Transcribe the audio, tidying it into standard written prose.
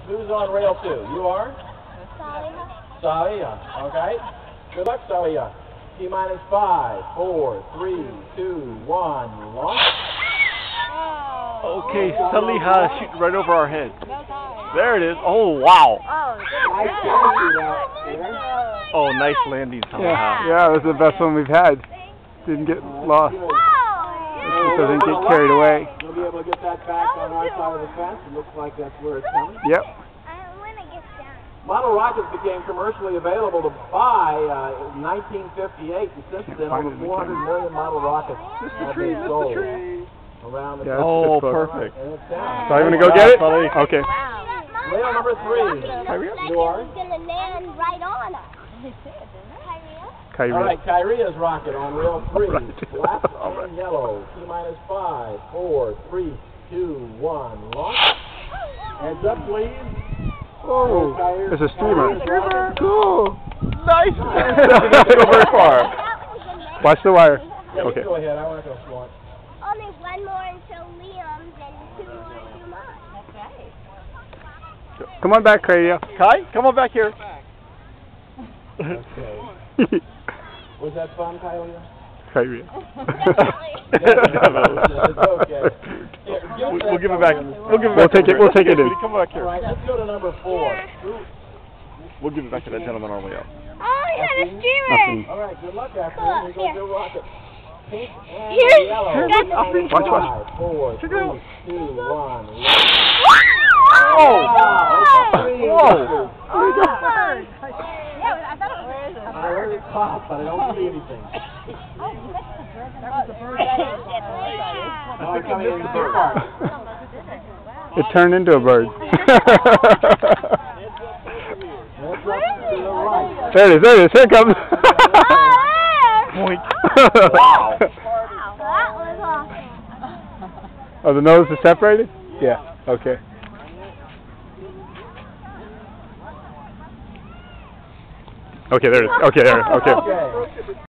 Who's on rail 2? You are? Salia. Okay. Good luck, Salia. T-minus 5, 4, 3, 2, 1, launch. Okay, Saliha shooting right over our head. There it is. Oh, wow. Oh, nice landing, Saliha. Yeah, it was the best one we've had. Didn't get lost. It doesn't get carried away. You'll be able to get that back on our side of the fence. It looks like that's where it's coming. Yep. Model rockets became commercially available to buy in 1958, and since then over 400 million model rockets have been sold around the country. Oh, perfect. And it's So down. you want to go get it? Okay. Rail number 3. You are? Going to land right on us. Kyrie. All right, Kyria's rocket on rail 3. Black and yellow. T-minus 5, 4, 3, 2, 1. Launch. Heads up, please. Oh, there's a streamer. Cool. Nice. Didn't go very far. Watch the wire. Yeah, Okay. go ahead. I want to go launch. Only one more until Liam's and two more until mine. That's right. Come on back, Kyrie. Kai, come on back here. Okay. Was that fun, Kylie? Kyrie. It's okay. We'll give it back. We'll give it We'll back. take it. We'll take it in. Come back All here. right, let's go to number 4. We'll give it back to that gentleman on the way out. Oh, he had a streamer. Nothing. All right, good luck after Cool, you. Go here. to rocket. Pink and Here's- yellow. here's T-minus watch, watch. 5, 4, 3, 2, 1. Oh! Whoa! Yeah, I thought it was. Where is it? I heard it pop, but I don't see anything. Oh, it's coming in the bird. It turned into a bird. There it is. There it is. Here it comes. Point. Wow. That was awesome. Oh, the nose is separated? Yeah. Okay. Okay, there it is. Okay, there. Okay. Okay.